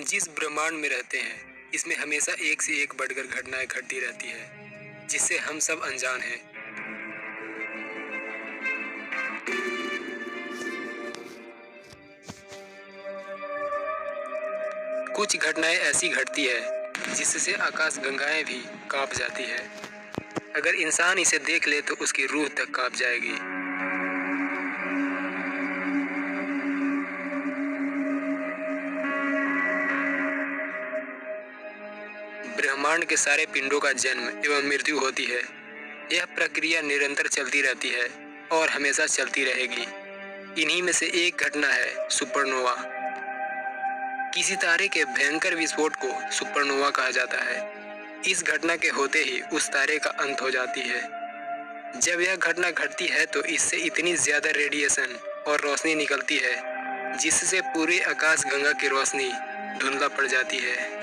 जिस ब्रह्मांड में रहते हैं, इसमें हमेशा एक से एक बढ़कर घटनाएं घटती रहती है, जिससे हम सब अनजान हैं। कुछ घटनाएं ऐसी घटती है जिससे आकाश गंगाएं भी कांप जाती है। अगर इंसान इसे देख ले तो उसकी रूह तक कांप जाएगी। ब्रह्मांड के सारे पिंडों का जन्म एवं मृत्यु होती है। यह प्रक्रिया निरंतर चलती रहती है और हमेशा चलती रहेगी। इन्हीं में से एक घटना है सुपरनोवा। किसी तारे के भयंकर विस्फोट को सुपरनोवा कहा जाता है। इस घटना के होते ही उस तारे का अंत हो जाती है। जब यह घटना घटती है तो इससे इतनी ज्यादा रेडिएशन और रोशनी निकलती है जिससे पूरे आकाश गंगा की रोशनी धुंधला पड़ जाती है।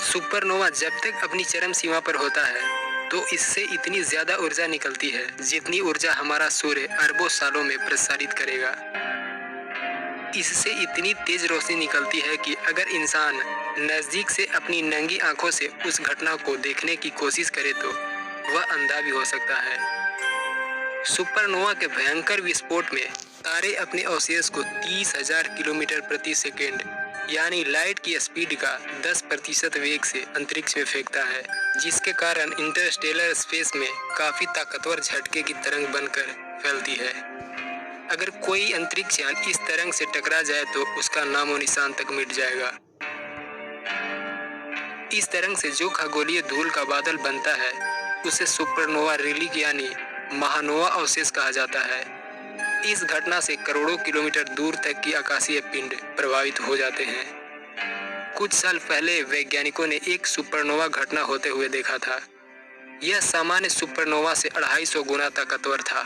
सुपरनोवा जब तक अपनी चरम सीमा पर होता है तो इससे इतनी ज्यादा ऊर्जा निकलती है जितनी ऊर्जा हमारा सूर्य अरबों सालों में प्रसारित करेगा। इससे इतनी तेज रोशनी निकलती है कि अगर इंसान नजदीक से अपनी नंगी आंखों से उस घटना को देखने की कोशिश करे तो वह अंधा भी हो सकता है। सुपरनोवा के भयंकर विस्फोट में तारे अपने अवशेष को 30,000 किलोमीटर प्रति सेकेंड यानी लाइट की स्पीड का 10% वेग से अंतरिक्ष में फेंकता है, जिसके कारण इंटरस्टेलर स्पेस में काफी ताकतवर झटके की तरंग बनकर फैलती है। अगर कोई अंतरिक्ष यान इस तरंग से टकरा जाए तो उसका नामो निशान तक मिट जाएगा। इस तरंग से जो खगोलीय धूल का बादल बनता है उसे सुपरनोवा रिलीक यानी महानोवा अवशेष कहा जाता है। इस घटना से करोड़ों किलोमीटर दूर तक की आकाशीय पिंड प्रभावित हो जाते हैं। कुछ साल पहले वैज्ञानिकों ने एक सुपरनोवा घटना होते हुए देखा था। यह सामान्य सुपरनोवा से 250 गुना ताकतवर था।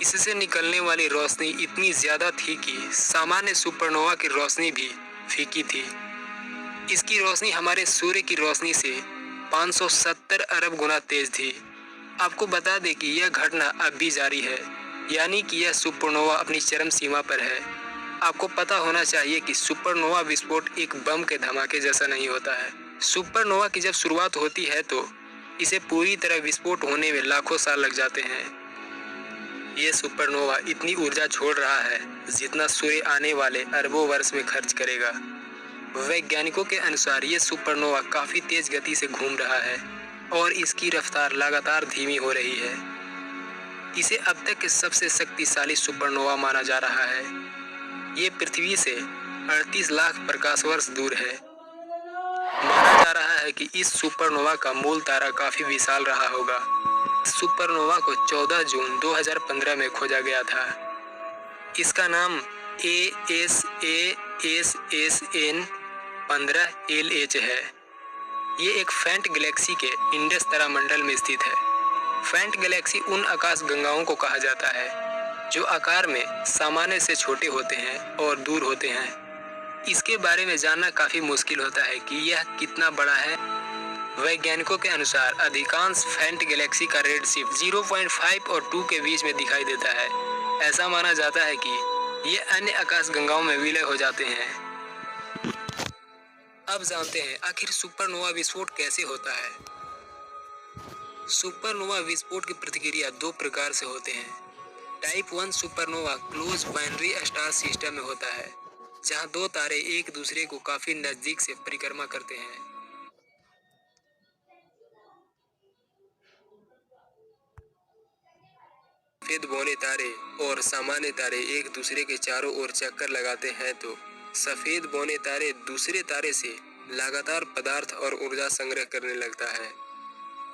इससे निकलने वाली रोशनी इतनी ज्यादा थी कि सामान्य सुपरनोवा की रोशनी भी फीकी थी। इसकी रोशनी हमारे सूर्य की रोशनी से 570 अरब गुना तेज थी। आपको बता दें कि यह घटना अब भी जारी है, यानी कि यह सुपरनोवा अपनी चरम सीमा पर है। आपको पता होना चाहिए कि सुपरनोवा विस्फोट एक बम के धमाके जैसा नहीं होता है। सुपरनोवा की जब शुरुआत होती है तो इसे पूरी तरह विस्फोट होने में लाखों साल लग जाते हैं। यह सुपरनोवा इतनी ऊर्जा छोड़ रहा है जितना सूर्य आने वाले अरबों वर्ष में खर्च करेगा। वैज्ञानिकों के अनुसार ये सुपरनोवा काफी तेज गति से घूम रहा है और इसकी रफ्तार लगातार धीमी हो रही है। इसे अब तक के सबसे शक्तिशाली सुपरनोवा माना जा रहा है। ये पृथ्वी से 38 लाख प्रकाश वर्ष दूर है। माना जा रहा है कि इस सुपरनोवा का मूल तारा काफी विशाल रहा होगा। सुपरनोवा को 14 जून 2015 में खोजा गया था। इसका नाम ASASSN 15LH है। ये एक फेंट गैलेक्सी के इंडस तारामंडल में स्थित है। फेंट गैलेक्सी उन आकाश गंगाओं को कहा जाता है जो आकार में सामान्य से छोटे होते हैं और दूर होते हैं। इसके बारे में जानना काफी मुश्किल होता है कि यह कितना बड़ा है। वैज्ञानिकों के अनुसार अधिकांश फेंट गैलेक्सी का रेडशिफ्ट 0.5 और 2 के बीच में दिखाई देता है। ऐसा माना जाता है कि ये अन्य आकाश गंगाओं में विलय हो जाते हैं। अब जानते हैं आखिर सुपरनोवा विस्फोट कैसे होता है। सुपरनोवा विस्फोट की प्रतिक्रिया 2 प्रकार से होते हैं। Type 1 supernova close binary star system में होता है, जहां 2 तारे एक दूसरे को काफी नजदीक से परिक्रमा करते हैं। सफेद बौने तारे और सामान्य तारे एक दूसरे के चारों ओर चक्कर लगाते हैं तो सफेद बौने तारे दूसरे तारे से लगातार पदार्थ और ऊर्जा संग्रह करने लगता है,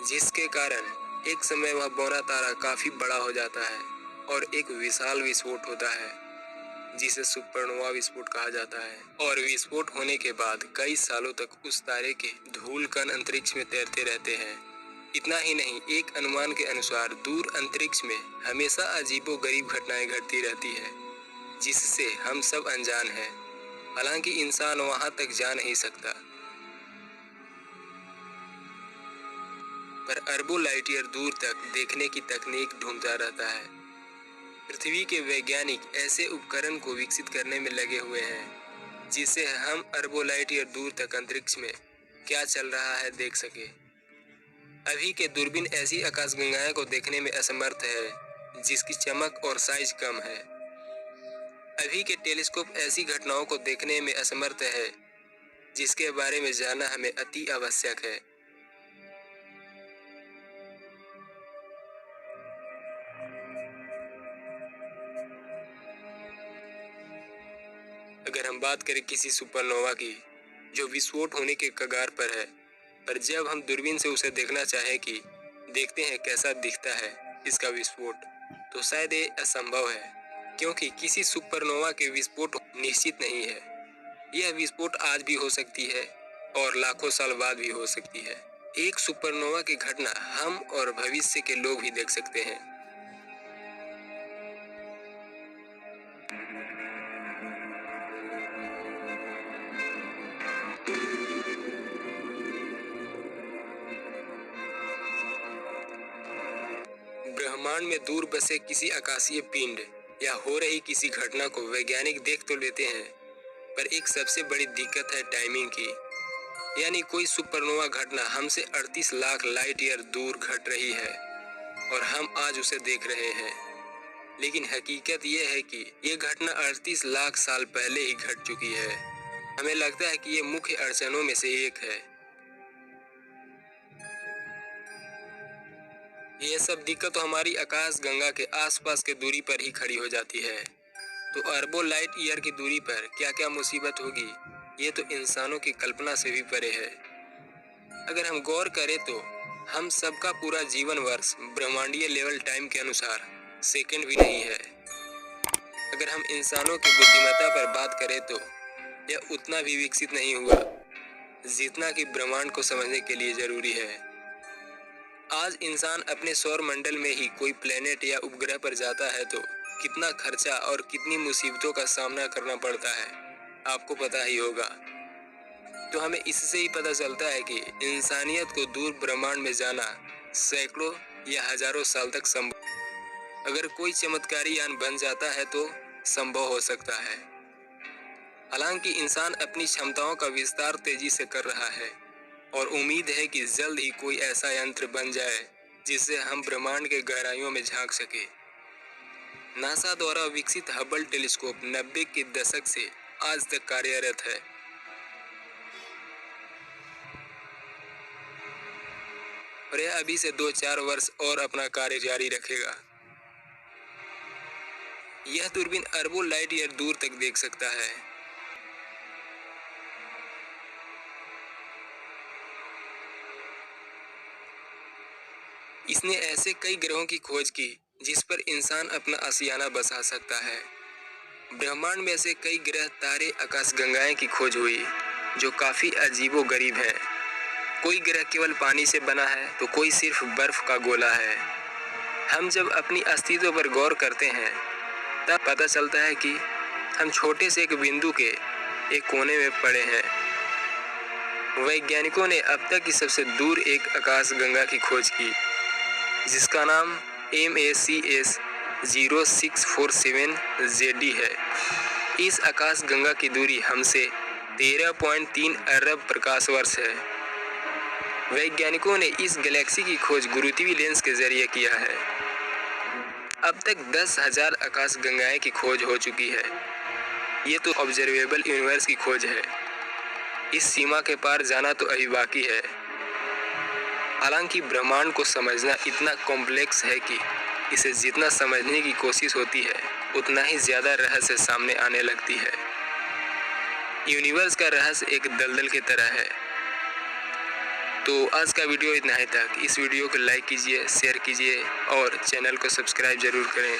जिसके कारण एक समय वह बौना तारा काफी बड़ा हो जाता है और एक विशाल विस्फोट होता है जिसे सुपरनोवा विस्फोट कहा जाता है। और विस्फोट होने के बाद कई सालों तक उस तारे के धूल कण अंतरिक्ष में तैरते रहते हैं। इतना ही नहीं, एक अनुमान के अनुसार दूर अंतरिक्ष में हमेशा अजीबोगरीब घटनाएं घटती रहती है जिससे हम सब अनजान हैं। हालांकि इंसान वहां तक जा नहीं सकता, पर अरबों लाइट ईयर दूर तक देखने की तकनीक ढूंढता रहता है। पृथ्वी के वैज्ञानिक ऐसे उपकरण को विकसित करने में लगे हुए हैं जिससे हम अरबों लाइट ईयर दूर तक अंतरिक्ष में क्या चल रहा है देख सके। अभी के दूरबीन ऐसी आकाशगंगाएं को देखने में असमर्थ है जिसकी चमक और साइज कम है। अभी के टेलीस्कोप ऐसी घटनाओं को देखने में असमर्थ है जिसके बारे में जानना हमें अति आवश्यक है। अगर हम बात करें किसी सुपरनोवा की जो विस्फोट होने के कगार पर है, पर जब हम दूरबीन से उसे देखना चाहें कि देखते हैं कैसा दिखता है इसका विस्फोट, तो शायद ये असंभव है, क्योंकि किसी सुपरनोवा के विस्फोट निश्चित नहीं है। यह विस्फोट आज भी हो सकती है और लाखों साल बाद भी हो सकती है। एक सुपरनोवा की घटना हम और भविष्य के लोग भी देख सकते हैं। ब्रह्मांड में दूर बसे किसी आकाशीय पिंड या हो रही किसी घटना को वैज्ञानिक देख तो लेते हैं, पर एक सबसे बड़ी दिक्कत है टाइमिंग की। यानी कोई सुपरनोवा घटना हमसे 38 लाख लाइट ईयर दूर घट रही है और हम आज उसे देख रहे हैं, लेकिन हकीकत यह है कि यह घटना 38 लाख साल पहले ही घट चुकी है। हमें लगता है कि ये मुख्य अड़चनों में से एक है। यह सब दिक्कत तो हमारी आकाश गंगा के आसपास के दूरी पर ही खड़ी हो जाती है, तो अरबों लाइट ईयर की दूरी पर क्या क्या मुसीबत होगी ये तो इंसानों की कल्पना से भी परे है। अगर हम गौर करें तो हम सबका पूरा जीवन वर्ष ब्रह्मांडीय लेवल टाइम के अनुसार सेकंड भी नहीं है। अगर हम इंसानों की बुद्धिमत्ता पर बात करें तो यह उतना भी विकसित नहीं हुआ जितना कि ब्रह्मांड को समझने के लिए जरूरी है। आज इंसान अपने सौर मंडल में ही कोई प्लेनेट या उपग्रह पर जाता है तो कितना खर्चा और कितनी मुसीबतों का सामना करना पड़ता है आपको पता ही होगा। तो हमें इससे ही पता चलता है कि इंसानियत को दूर ब्रह्मांड में जाना सैकड़ों या हजारों साल तक संभव, अगर कोई चमत्कारी यान बन जाता है तो संभव हो सकता है। हालांकि इंसान अपनी क्षमताओं का विस्तार तेजी से कर रहा है और उम्मीद है कि जल्द ही कोई ऐसा यंत्र बन जाए जिससे हम ब्रह्मांड के गहराइयों में झांक सके। नासा द्वारा विकसित हबल टेलीस्कोप 90 के दशक से आज तक कार्यरत है और यह अभी से 2-4 वर्ष और अपना कार्य जारी रखेगा। यह दूरबीन अरबों लाइट ईयर दूर तक देख सकता है। इसने ऐसे कई ग्रहों की खोज की जिस पर इंसान अपना आशियाना बसा सकता है। ब्रह्मांड में ऐसे कई ग्रह, तारे, आकाशगंगाएं की खोज हुई जो काफी अजीबोगरीब है। कोई ग्रह केवल पानी से बना है तो कोई सिर्फ बर्फ का गोला है। हम जब अपनी अस्तित्व पर गौर करते हैं तब पता चलता है कि हम छोटे से एक बिंदु के एक कोने में पड़े हैं। वैज्ञानिकों ने अब तक की सबसे दूर एक आकाशगंगा की खोज की जिसका नाम MACS 0647 ZD है। इस आकाशगंगा की दूरी हमसे 13.3 अरब प्रकाश वर्ष है। वैज्ञानिकों ने इस गैलेक्सी की खोज गुरुत्वीय लेंस के जरिए किया है। अब तक 10,000 आकाशगंगाएं की खोज हो चुकी है। ये तो ऑब्जर्वेबल यूनिवर्स की खोज है। इस सीमा के पार जाना तो अभी बाकी है। हालांकि ब्रह्मांड को समझना इतना कॉम्प्लेक्स है कि इसे जितना समझने की कोशिश होती है उतना ही ज्यादा रहस्य सामने आने लगती है। यूनिवर्स का रहस्य एक दलदल की तरह है। तो आज का वीडियो इतना ही तक। इस वीडियो को लाइक कीजिए, शेयर कीजिए और चैनल को सब्सक्राइब जरूर करें।